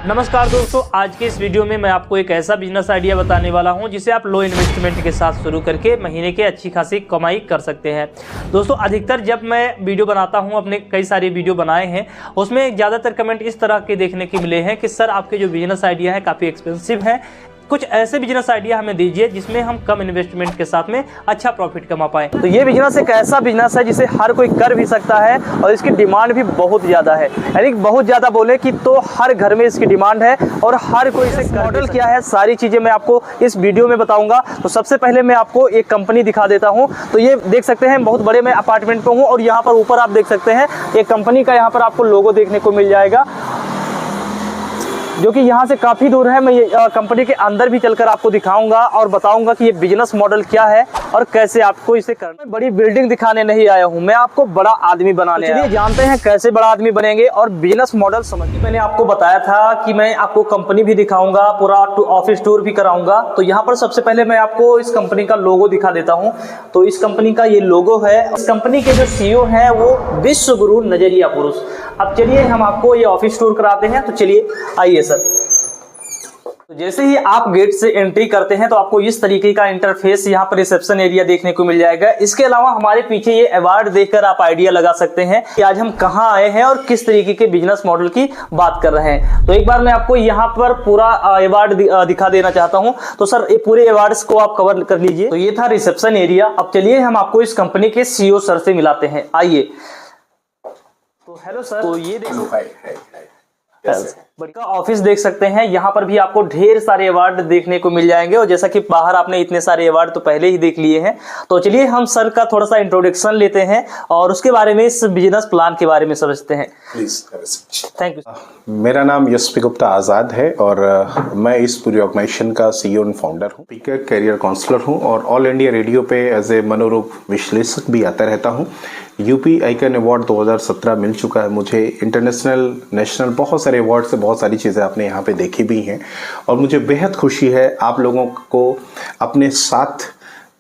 नमस्कार दोस्तों, आज के इस वीडियो में मैं आपको एक ऐसा बिजनेस आइडिया बताने वाला हूं जिसे आप लो इन्वेस्टमेंट के साथ शुरू करके महीने के अच्छी खासी कमाई कर सकते हैं। दोस्तों, अधिकतर जब मैं वीडियो बनाता हूं, अपने कई सारे वीडियो बनाए हैं, उसमें ज़्यादातर कमेंट इस तरह के देखने के मिले हैं कि सर आपके जो बिजनेस आइडिया है काफ़ी एक्सपेंसिव है, कुछ ऐसे बिजनेस आइडिया हमें दीजिए जिसमें हम कम इन्वेस्टमेंट के साथ में अच्छा प्रॉफिट कमा पाएं। तो ये बिजनेस एक ऐसा बिजनेस है जिसे हर कोई कर भी सकता है और इसकी डिमांड भी बहुत ज़्यादा है, यानी बहुत ज़्यादा बोले कि तो हर घर में इसकी डिमांड है और हर कोई इसे मॉडल क्या है, सारी चीज़ें मैं आपको इस वीडियो में बताऊंगा। तो सबसे पहले मैं आपको एक कंपनी दिखा देता हूँ। तो ये देख सकते हैं, बहुत बड़े मैं अपार्टमेंट पे हूँ और यहाँ पर ऊपर आप देख सकते हैं एक कंपनी का यहाँ पर आपको लोगो देखने को मिल जाएगा, जो कि यहाँ से काफ़ी दूर है। मैं ये कंपनी के अंदर भी चलकर आपको दिखाऊंगा और बताऊंगा कि ये बिजनेस मॉडल क्या है और कैसे आपको इसे करना है। बड़ी बिल्डिंग दिखाने नहीं आया हूँ, मैं आपको बड़ा आदमी बनाने आया हूँ। चलिए जानते हैं कैसे बड़ा आदमी बनेंगे और बिजनेस मॉडल समझिए। मैंने आपको बताया था कि मैं आपको कंपनी भी दिखाऊंगा, पूरा ऑफिस टूर भी कराऊंगा। तो यहाँ पर सबसे पहले मैं आपको इस कंपनी का लोगो दिखा देता हूँ। तो इस कंपनी का ये लोगो है। इस कंपनी के जो CEO हैं वो विश्व गुरु नजरिया पुरुष। अब चलिए हम आपको ये ऑफिस टूर कराते हैं। तो चलिए आइए सर। तो जैसे ही आप गेट से एंट्री करते हैं तो आपको इस तरीके का इंटरफेस यहाँ पर रिसेप्शन एरिया देखने को मिल जाएगा। इसके अलावा हमारे पीछे ये अवार्ड देखकर आप आइडिया लगा सकते हैं कि आज हम कहाँ आए हैं और किस तरीके के बिजनेस मॉडल की बात कर रहे हैं। तो एक बार मैं आपको यहाँ पर पूरा अवार्ड दिखा देना चाहता हूँ। तो सर ये पूरे अवार्ड्स को आप कवर कर लीजिए। तो ये था रिसेप्शन एरिया। अब चलिए हम आपको इस कंपनी के CEO सर से मिलाते हैं, आइए। तो हेलो सर। तो ये बड़ा ऑफिस देख सकते हैं, यहाँ पर भी आपको ढेर सारे अवार्ड देखने को मिल जाएंगे और जैसा कि बाहर आपने इतने सारे अवार्ड तो पहले ही देख लिए हैं। तो चलिए हम सर का थोड़ा सा इंट्रोडक्शन लेते हैं और उसके बारे में, इस बिजनेस प्लान के बारे में समझते हैं। प्लीज। Thank you. मेरा नाम यशस्वी गुप्ता आज़ाद है और मैं इस पूरी ऑर्गेनाइजेशन का CEO एंड फाउंडर हूँ। स्पीकर, कैरियर काउंसलर हूँ और ऑल इंडिया रेडियो पे एज ए मनोरोग विश्लेषक भी आता रहता हूँ। यूपी आइकन अवार्ड 2017 मिल चुका है मुझे। इंटरनेशनल, नेशनल बहुत सारे अवार्ड से बहुत सारी चीज़ें आपने यहाँ पे देखी भी हैं और मुझे बेहद खुशी है आप लोगों को अपने साथ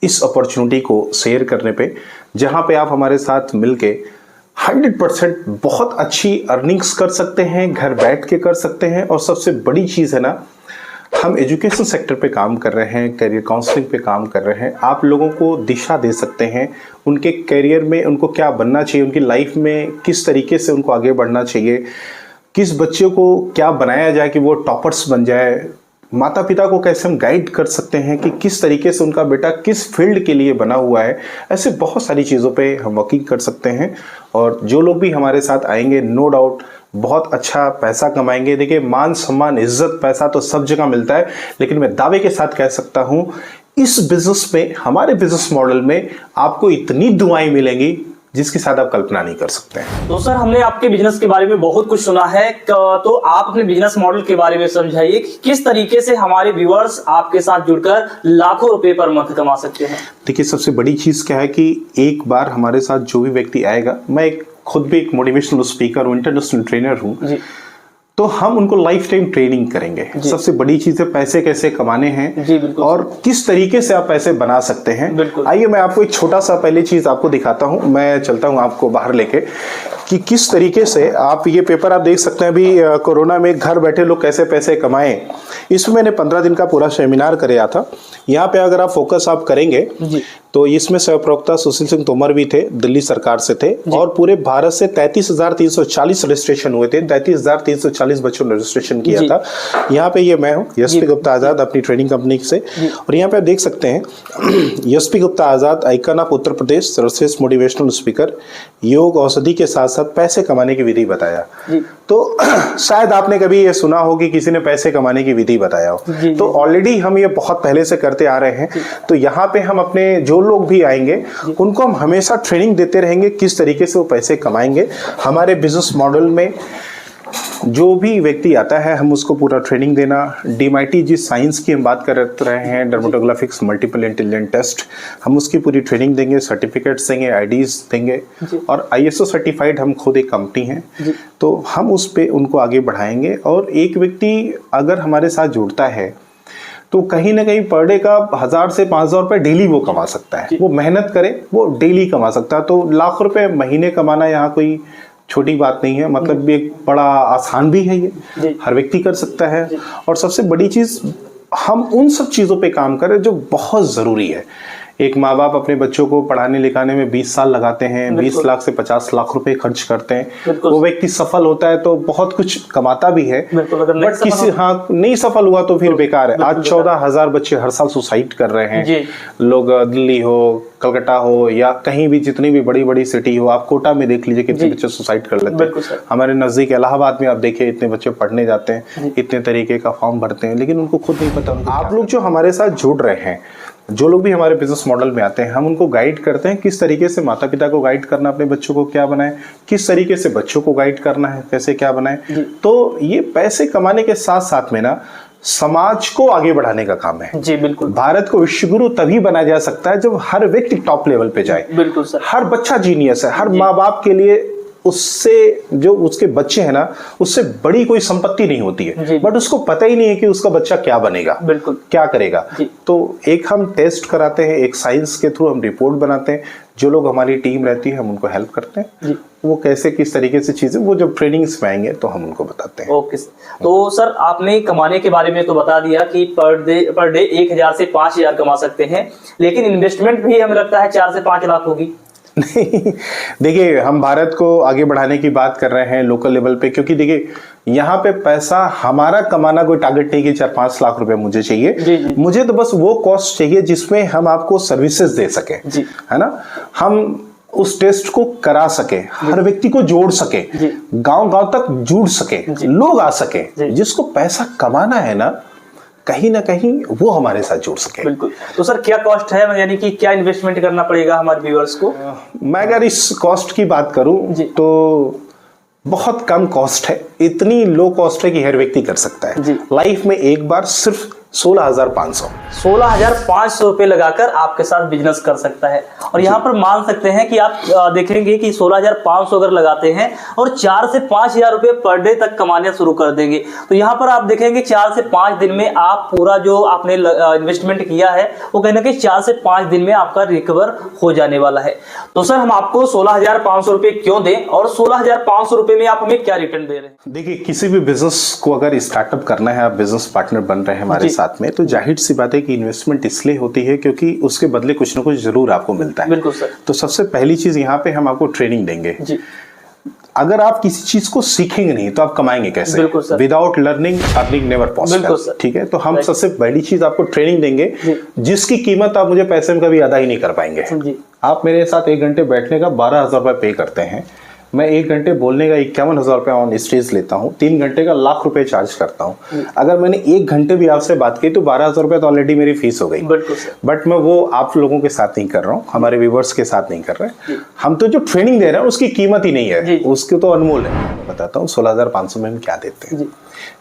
इस अपॉर्चुनिटी को शेयर करने पे, जहाँ पे आप हमारे साथ मिलके 100% बहुत अच्छी अर्निंग्स कर सकते हैं, घर बैठ के कर सकते हैं। और सबसे बड़ी चीज़ है ना, हम एजुकेशन सेक्टर पे काम कर रहे हैं, करियर काउंसलिंग पे काम कर रहे हैं। आप लोगों को दिशा दे सकते हैं उनके करियर में, उनको क्या बनना चाहिए, उनकी लाइफ में किस तरीके से उनको आगे बढ़ना चाहिए, किस बच्चे को क्या बनाया जाए कि वो टॉपर्स बन जाए, माता पिता को कैसे हम गाइड कर सकते हैं कि किस तरीके से उनका बेटा किस फील्ड के लिए बना हुआ है। ऐसे बहुत सारी चीज़ों पे हम वर्किंग कर सकते हैं और जो लोग भी हमारे साथ आएंगे नो डाउट बहुत अच्छा पैसा कमाएंगे। देखिए, मान सम्मान, इज्जत, पैसा तो सब जगह मिलता है, लेकिन मैं दावे के साथ कह सकता हूं इस बिजनेस में, हमारे बिजनेस मॉडल में आपको इतनी दुआएं मिलेंगी जिसकी शायद आप कल्पना नहीं कर सकते हैं। तो सर, हमने आपके बिजनेस के बारे में बहुत कुछ सुना है, तो आप अपने बिजनेस मॉडल के बारे में समझाइए कि किस तरीके से हमारे व्यूअर्स आपके साथ जुड़कर लाखों रुपए पर मंथ कमा सकते हैं। देखिए, सबसे बड़ी चीज क्या है कि एक बार हमारे साथ जो भी व्यक्ति आएगा, मैं खुद भी एक मोटिवेशनल स्पीकर हूँ, इंटरनेशनल ट्रेनर हूँ, तो हम उनको लाइफ टाइम ट्रेनिंग करेंगे। सबसे बड़ी चीज है पैसे कैसे कमाने हैं और किस तरीके से आप पैसे बना सकते हैं। आइए मैं आपको एक छोटा सा पहले चीज आपको दिखाता हूं। मैं चलता हूं आपको बाहर लेके कि किस तरीके से आप, ये पेपर आप देख सकते हैं अभी कोरोना में घर बैठे लोग कैसे पैसे कमाएं। इसमें मैंने 15 दिन का पूरा सेमिनार कराया था। यहाँ पे अगर आप फोकस आप करेंगे तो इसमें सह प्रवक्ता सुशील सिंह तोमर भी थे, दिल्ली सरकार से थे और पूरे भारत से 33,340 रजिस्ट्रेशन हुए थे। 33,340 बच्चों ने रजिस्ट्रेशन किया था। यहाँ पे ये मैं हूँ, यशस्वी गुप्ता आज़ाद, अपनी ट्रेनिंग कंपनी से। और यहाँ पे आप देख सकते हैं यशस्वी गुप्ता आज़ाद, आइकन ऑफ उत्तर प्रदेश, सर्वश्रेष्ठ मोटिवेशनल स्पीकर, योग औषधि के साथ साथ पैसे कमाने की विधि बताया। तो शायद आपने कभी ये सुना हो कि किसी ने पैसे कमाने की विधि बताया हो। तो ऑलरेडी हम ये बहुत पहले से करते आ रहे हैं। तो यहाँ पे हम अपने जो लोग भी आएंगे उनको हम हमेशा ट्रेनिंग देते रहेंगे किस तरीके से वो पैसे कमाएंगे। हमारे बिजनेस मॉडल में जो भी व्यक्ति आता है हम उसको पूरा ट्रेनिंग देना। DMIT जिस साइंस की हम बात कर रहे हैं, डर्मेटोग्राफिक्स मल्टीपल इंटेलिजेंट टेस्ट, हम उसकी पूरी ट्रेनिंग देंगे, सर्टिफिकेट्स देंगे, IDs देंगे और ISO सर्टिफाइड हम खुद एक कंपनी हैं। तो हम उस पे उनको आगे बढ़ाएंगे। और एक व्यक्ति अगर हमारे साथ जुड़ता है तो कहीं ना कहीं पर डे का 1000 से 5000 रुपये डेली वो कमा सकता है। वो मेहनत करे, वो डेली कमा सकता है। तो लाख रुपए महीने कमाना यहाँ कोई छोटी बात नहीं है, मतलब एक बड़ा आसान भी है, ये हर व्यक्ति कर सकता है। और सबसे बड़ी चीज, हम उन सब चीजों पे काम करें जो बहुत जरूरी है। एक माँ बाप अपने बच्चों को पढ़ाने लिखाने में 20 साल लगाते हैं, 20 लाख से 50 लाख रुपए खर्च करते हैं, वो व्यक्ति सफल होता है तो बहुत कुछ कमाता भी है, बट किसी नहीं सफल हुआ तो फिर बेकार है। आज 14,000 बच्चे हर साल सुसाइड कर रहे हैं लोग, दिल्ली हो, कलकत्ता हो, या कहीं भी जितनी भी बड़ी बड़ी सिटी हो, आप कोटा में देख लीजिए कितने बच्चे सुसाइड कर लेते हैं। हमारे नजदीक इलाहाबाद में आप देखिए, इतने बच्चे पढ़ने जाते हैं, इतने तरीके का फॉर्म भरते हैं, लेकिन उनको खुद नहीं पता। आप लोग जो हमारे साथ जुड़ रहे हैं, जो लोग भी हमारे बिजनेस मॉडल में आते हैं, हम उनको गाइड करते हैं किस तरीके से माता पिता को गाइड करना, अपने बच्चों को क्या बनाए, किस तरीके से बच्चों को गाइड करना है, कैसे क्या बनाए। तो ये पैसे कमाने के साथ साथ में ना समाज को आगे बढ़ाने का काम है। जी बिल्कुल। भारत को विश्वगुरु तभी बनाया जा सकता है जब हर व्यक्ति टॉप लेवल पे जाए। बिल्कुल सर। हर बच्चा जीनियस है, हर माँ बाप के लिए उससे जो उसके बच्चे हैं ना, उससे बड़ी कोई संपत्ति नहीं होती है, बट उसको पता ही नहीं है कि उसका बच्चा क्या बनेगा, बिल्कुल क्या करेगा। तो एक हम टेस्ट कराते हैं, एक साइंस के थ्रू हम रिपोर्ट बनाते हैं, जो लोग हमारी टीम रहती है हम उनको हेल्प करते हैं, वो कैसे किस तरीके से चीजें, वो जब ट्रेनिंग्स में आएंगे तो हम उनको बताते हैं। ओके। तो सर आपने कमाने के बारे में तो बता दिया कि पर डे 1,000 से 5,000 कमा सकते हैं, लेकिन इन्वेस्टमेंट भी हमें लगता है 4 से 5 लाख होगी। नहीं, देखिए हम भारत को आगे बढ़ाने की बात कर रहे हैं लोकल लेवल पे, क्योंकि देखिए यहाँ पे पैसा हमारा कमाना कोई टारगेट नहीं कि 4-5 लाख रुपए मुझे चाहिए। मुझे तो बस वो कॉस्ट चाहिए जिसमें हम आपको सर्विसेज दे सके, है ना, हम उस टेस्ट को करा सके, हर व्यक्ति को जोड़ सके, गांव-गांव तक जुड़ सके, लोग आ सके, जिसको पैसा कमाना है ना कहीं ना कहीं वो हमारे साथ जुड़ सके। बिल्कुल। तो सर क्या कॉस्ट है, यानी कि क्या इन्वेस्टमेंट करना पड़ेगा हमारे व्यूअर्स को? मैं अगर इस कॉस्ट की बात करूं तो बहुत कम कॉस्ट है, इतनी लो कॉस्ट है कि हर व्यक्ति कर सकता है। लाइफ में एक बार सिर्फ 16,500 रुपए लगाकर आपके साथ बिजनेस कर सकता है। और यहाँ पर मान सकते हैं कि आप देखेंगे कि 16,500 अगर लगाते हैं और 4 से 5,000 रुपए पर डे तक कमाने शुरू कर देंगे, तो यहाँ पर आप देखेंगे 4 से 5 दिन में आप पूरा जो आपने इन्वेस्टमेंट किया है वो कहीं ना कहीं 4 से 5 दिन में आपका रिकवर हो जाने वाला है। तो सर हम आपको 16,500 रुपए क्यों दें, और 16,500 रुपए में आप हमें क्या रिटर्न दे रहे हैं? देखिए, किसी भी बिजनेस को अगर स्टार्टअप करना है, आप बिजनेस पार्टनर बन रहे हैं हमारे साथ में, तो जाहिर सी बात है कि इन्वेस्टमेंट इसलिए होती है क्योंकि उसके बदले कुछ ना कुछ जरूर आपको मिलता है। बिल्कुल सर। तो सबसे पहली चीज यहाँ पे हम आपको ट्रेनिंग देंगे। अगर आप किसी चीज को सीखेंगे नहीं तो आप कमाएंगे कैसे? Without learning earning never possible. ठीक है, तो हम सबसे बड़ी चीज आपको ट्रेनिंग देंगे जिसकी कीमत आप मुझे पैसे में कभी अदा ही नहीं कर पाएंगे। आप मेरे साथ 1 घंटे बैठने का 12,000 रुपए पे करते हैं, मैं 1 घंटे बोलने का 51,000 रुपए ऑन स्टेज लेता हूँ, 3 घंटे का लाख रुपए चार्ज करता हूँ। अगर मैंने 1 घंटे भी आपसे बात की तो 12,000 रुपए तो ऑलरेडी मेरी फीस हो गई। बट मैं वो आप लोगों के साथ नहीं कर रहा हूँ, हमारे व्यूवर्स के साथ नहीं कर रहे। हम तो जो ट्रेनिंग दे रहे हैं उसकी कीमत ही नहीं है, उसकी तो अनमोल है। बताता हूँ 16,500 में हम क्या देते हैं।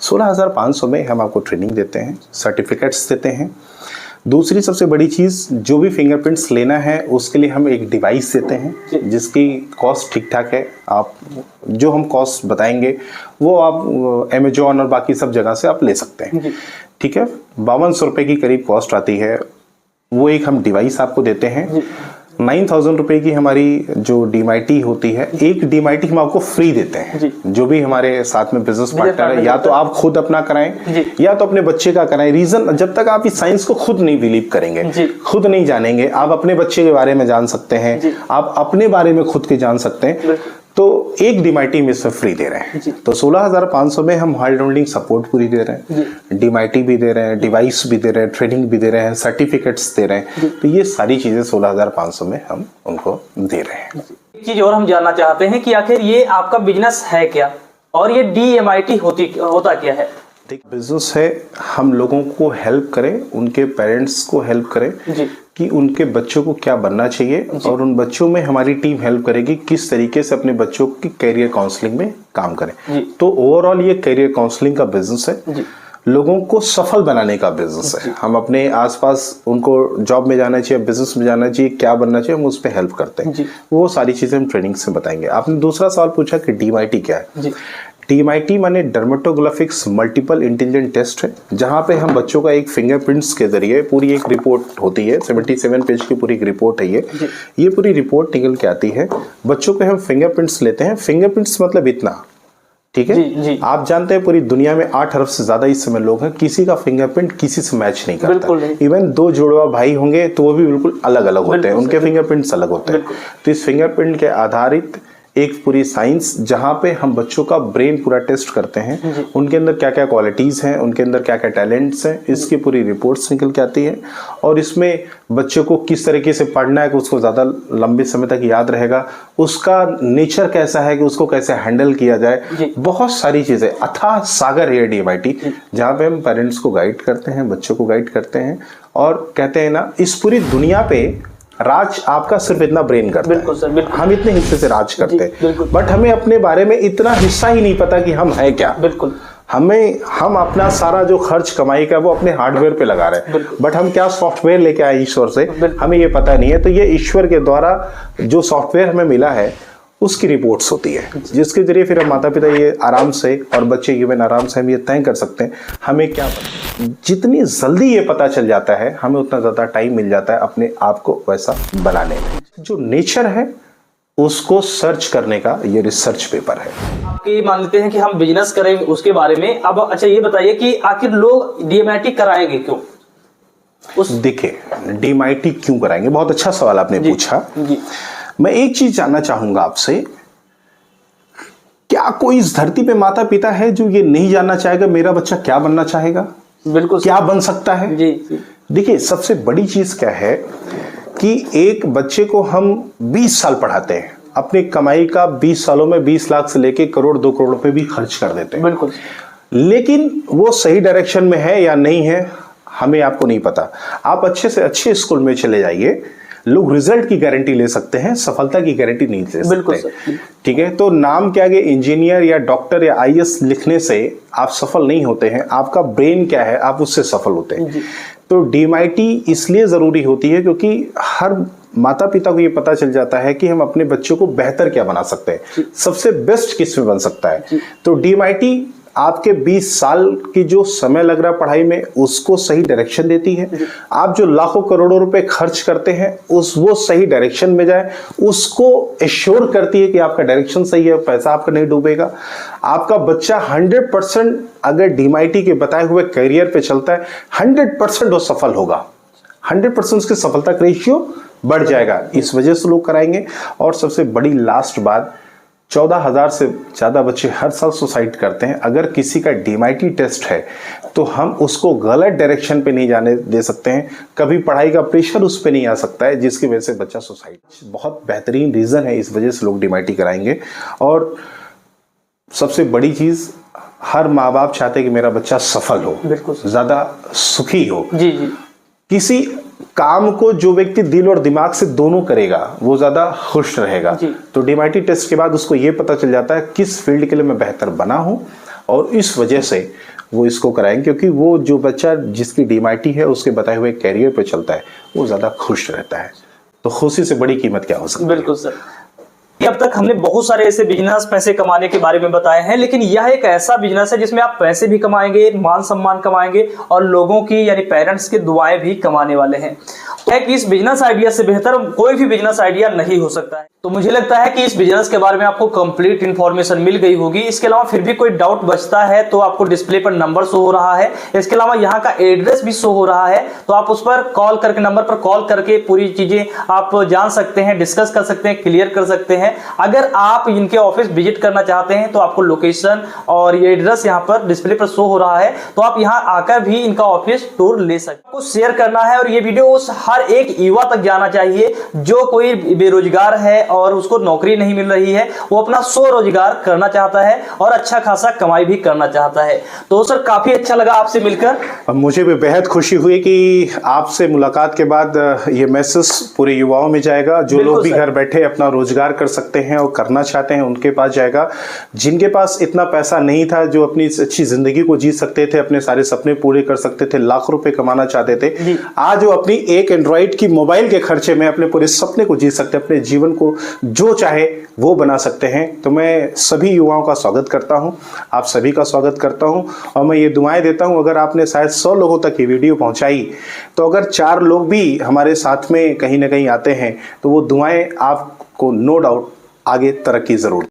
16,500 में हम आपको ट्रेनिंग देते हैं, सर्टिफिकेट्स देते हैं। दूसरी सबसे बड़ी चीज़, जो भी फिंगरप्रिंट्स लेना है उसके लिए हम एक डिवाइस देते हैं जिसकी कॉस्ट ठीक ठाक है। आप जो हम कॉस्ट बताएंगे वो आप अमेजोन और बाकी सब जगह से आप ले सकते हैं। ठीक है, 5200 रुपये की करीब कॉस्ट आती है। वो एक हम डिवाइस आपको देते हैं। 9,000 रुपए की हमारी जो डीमाइटी होती है, एक डीमाइटी हम आपको फ्री देते हैं। जो भी हमारे साथ में बिजनेस पार्टनर है, या तो आप खुद अपना कराएं या तो अपने बच्चे का कराएं। रीजन, जब तक आप इस साइंस को खुद नहीं बिलीव करेंगे, खुद नहीं जानेंगे, आप अपने बच्चे के बारे में जान सकते हैं, आप अपने बारे में खुद के जान सकते हैं, तो एक डीमाइटी में इसमें फ्री दे रहे हैं। तो 16,500 में हम हार्ड होल्डिंग सपोर्ट पूरी दे रहे हैं, डीमाइटी भी दे रहे हैं, डिवाइस भी दे रहे हैं, ट्रेनिंग भी दे रहे हैं, सर्टिफिकेट्स दे रहे हैं। तो ये सारी चीजें 16,500 में हम उनको दे रहे हैं। एक चीज और हम जानना चाहते हैं कि आखिर ये आपका बिजनेस है क्या, और ये DMIT होता क्या है? बिजनेस है, हम लोगों को हेल्प करें, उनके पेरेंट्स को हेल्प करें कि उनके बच्चों को क्या बनना चाहिए, और उन बच्चों में हमारी टीम हेल्प करेगी किस तरीके से अपने बच्चों की कैरियर काउंसलिंग में काम करें। तो ओवरऑल ये कैरियर काउंसलिंग का बिजनेस है, लोगों को सफल बनाने का बिजनेस है। हम अपने आसपास उनको जॉब में जाना चाहिए, बिजनेस में जाना चाहिए, क्या बनना चाहिए, हम उस पर हेल्प करते हैं। वो सारी चीजें हम ट्रेनिंग से बताएंगे। आपने दूसरा सवाल पूछा कि DMIT क्या है। DMIT माने डर्मेटोग्राफिक्स मल्टीपल इंटेलिजेंट टेस्ट है, जहाँ पे हम बच्चों का एक फिंगरप्रिंट्स के जरिए पूरी एक रिपोर्ट होती है, 77 पेज की पूरी एक रिपोर्ट है ये पूरी रिपोर्ट निकल के आती है। बच्चों के हम फिंगरप्रिंट्स लेते हैं, फिंगरप्रिंट्स मतलब इतना, ठीक है जी। आप जानते हैं पूरी दुनिया में 8 अरब से ज्यादा इस समय लोग हैं, किसी का फिंगरप्रिंट किसी से मैच नहीं करता। इवन 2 जुड़वा भाई होंगे तो वो भी बिल्कुल अलग अलग होते हैं, उनके फिंगरप्रिंट्स अलग होते हैं। तो इस फिंगरप्रिंट के आधारित एक पूरी साइंस, जहां पे हम बच्चों का ब्रेन पूरा टेस्ट करते हैं, उनके अंदर क्या क्या क्वालिटीज हैं, उनके अंदर क्या क्या टैलेंट्स हैं, इसकी पूरी रिपोर्ट्स निकल के आती है। और इसमें बच्चों को किस तरीके से पढ़ना है कि उसको ज़्यादा लंबे समय तक याद रहेगा, उसका नेचर कैसा है कि उसको कैसे हैंडल किया जाए, बहुत सारी चीज़ें, अथाह सागर है DMIT, जहाँ पे हम पेरेंट्स को गाइड करते हैं, बच्चों को गाइड करते हैं और कहते हैं ना, इस पूरी दुनिया पे राज आपका सिर्फ इतना ब्रेन करता है। सर, बिल्कुल। हम इतने हिस्से से राज करते हैं, बट हमें अपने बारे में इतना हिस्सा ही नहीं पता कि हम है क्या। बिल्कुल। हम अपना सारा जो खर्च कमाई का वो अपने हार्डवेयर पे लगा रहे हैं, बट हम क्या सॉफ्टवेयर लेके आए ईश्वर से, हमें ये पता नहीं है। तो ये ईश्वर के द्वारा जो सॉफ्टवेयर हमें मिला है उसकी रिपोर्ट्स होती है, जिसके जरिए फिर हम माता पिता ये आराम से और बच्चे इवन आराम से हम ये तय कर सकते हैं हमें क्या पता। जितनी जल्दी ये पता चल जाता है हमें उतना ज़्यादा टाइम मिल जाता है अपने आप को वैसा बनाने में। जो नेचर है उसको सर्च करने का ये रिसर्च पेपर है। आपकी मान लेते हैं कि हम बिजनेस करें उसके बारे में। अब अच्छा ये बताइए कि आखिर लोग DMIT कराएंगे क्यों? देखिए DMIT क्यों कराएंगे, बहुत अच्छा सवाल आपने पूछा जी। मैं एक चीज जानना चाहूंगा आपसे, क्या कोई इस धरती पे माता पिता है जो ये नहीं जानना चाहेगा मेरा बच्चा क्या बनना चाहेगा? बिल्कुल। क्या बन सकता है जी। देखिए सबसे बड़ी चीज क्या है कि एक बच्चे को हम 20 साल पढ़ाते हैं, अपनी कमाई का 20 सालों में 20 लाख से लेके करोड़ 2 करोड़ रुपए भी खर्च कर देते हैं। बिल्कुल। लेकिन वो सही डायरेक्शन में है या नहीं है हमें आपको नहीं पता। आप अच्छे से अच्छे स्कूल में चले जाइए, लोग रिजल्ट की गारंटी ले सकते हैं, सफलता की गारंटी नहीं ले सकते। ठीक है, तो नाम के आगे इंजीनियर या डॉक्टर या IAS लिखने से आप सफल नहीं होते हैं, आपका ब्रेन क्या है आप उससे सफल होते हैं। तो DMIT इसलिए जरूरी होती है क्योंकि हर माता पिता को ये पता चल जाता है कि हम अपने बच्चों को बेहतर क्या बना सकते हैं, सबसे बेस्ट किस में बन सकता है। तो DMIT आपके 20 साल की जो समय लग रहा है पढ़ाई में उसको सही डायरेक्शन देती है। आप जो लाखों करोड़ों रुपए खर्च करते हैं वो सही डायरेक्शन में जाए उसको एश्योर करती है कि आपका डायरेक्शन सही है, पैसा आपका नहीं डूबेगा। आपका बच्चा 100% अगर DMIT के बताए हुए करियर पे चलता है 100% वो सफल होगा, 100% उसकी सफलता का रेशियो बढ़ जाएगा। इस वजह से लोग कराएंगे। और सबसे बड़ी लास्ट बात, 14,000 से ज़्यादा बच्चे हर साल सुसाइड करते हैं। अगर किसी का DMIT टेस्ट है तो हम उसको गलत डायरेक्शन पे नहीं जाने दे सकते हैं, कभी पढ़ाई का प्रेशर उस पर नहीं आ सकता है जिसकी वजह से बच्चा सुसाइड। बहुत बेहतरीन रीज़न है, इस वजह से लोग DMIT कराएंगे। और सबसे बड़ी चीज़, हर माँ बाप चाहते हैं कि मेरा बच्चा सफल हो, ज़्यादा सुखी हो। जी जी। किसी काम को जो व्यक्ति दिल और दिमाग से दोनों करेगा वो ज्यादा खुश रहेगा। तो DMIT टेस्ट के बाद उसको ये पता चल जाता है किस फील्ड के लिए मैं बेहतर बना हूं, और इस वजह से वो इसको कराएंगे क्योंकि वो जो बच्चा जिसकी DMIT है उसके बताए हुए कैरियर पे चलता है वो ज्यादा खुश रहता है। तो खुशी से बड़ी कीमत क्या हो सकती है? बिल्कुल सर। अब तक हमने बहुत सारे ऐसे बिजनेस पैसे कमाने के बारे में बताए हैं, लेकिन यह एक ऐसा बिजनेस है जिसमें आप पैसे भी कमाएंगे, मान सम्मान कमाएंगे और लोगों की यानी पेरेंट्स की दुआएं भी कमाने वाले हैं। तो है कि इस बिजनेस आइडिया से बेहतर कोई भी बिजनेस आइडिया नहीं हो सकता है। तो मुझे लगता है कि इस बिजनेस के बारे में आपको कंप्लीट इन्फॉर्मेशन मिल गई होगी। इसके अलावा फिर भी कोई डाउट बचता है तो आपको डिस्प्ले पर नंबर शो हो रहा है, इसके अलावा यहाँ का एड्रेस भी शो हो रहा है, तो आप उस पर कॉल करके, नंबर पर कॉल करके पूरी चीजें आप जान सकते हैं, डिस्कस कर सकते हैं, क्लियर कर सकते हैं। अगर आप इनके ऑफिस विजिट करना चाहते हैं तो आपको लोकेशन और ये एड्रेस यहाँ पर डिस्प्ले पर शो हो रहा है, तो आप यहाँ आकर भी इनका ऑफिस टूर ले सकते हैं। आपको शेयर करना है और ये वीडियो उस हर एक युवा तक जाना चाहिए जो कोई बेरोजगार है और उसको नौकरी नहीं मिल रही है, वो अपना स्वरोजगार करना चाहता है और अच्छा खासा कमाई भी करना चाहता है। तो सर काफी अच्छा लगा आपसे मिलकर। मुझे भी बेहद खुशी हुई कि आपसे मुलाकात के बाद ये मैसेज पूरे युवाओं में जाएगा, जो लोग भी घर बैठे अपना रोजगार कर सकते सकते हैं और करना चाहते हैं उनके पास जाएगा। जिनके पास इतना पैसा नहीं था, जो अपनी अच्छी ज़िंदगी को जी सकते थे, अपने सारे सपने पूरे कर सकते थे, लाख रुपए कमाना चाहते थे, आज वो अपनी एक एंड्रॉइड की मोबाइल के खर्चे में अपने पूरे सपने को जी सकते हैं, अपने जीवन को जो चाहे वो बना सकते हैं। तो मैं सभी युवाओं का स्वागत करता हूं, आप सभी का स्वागत करता हूं और मैं ये दुआएं देता हूं, अगर आपने शायद 100 लोगों तक ये वीडियो पहुंचाई तो अगर 4 लोग भी हमारे साथ में कहीं ना कहीं आते हैं तो वो दुआएं आपको नो डाउट आगे तरक्की जरूर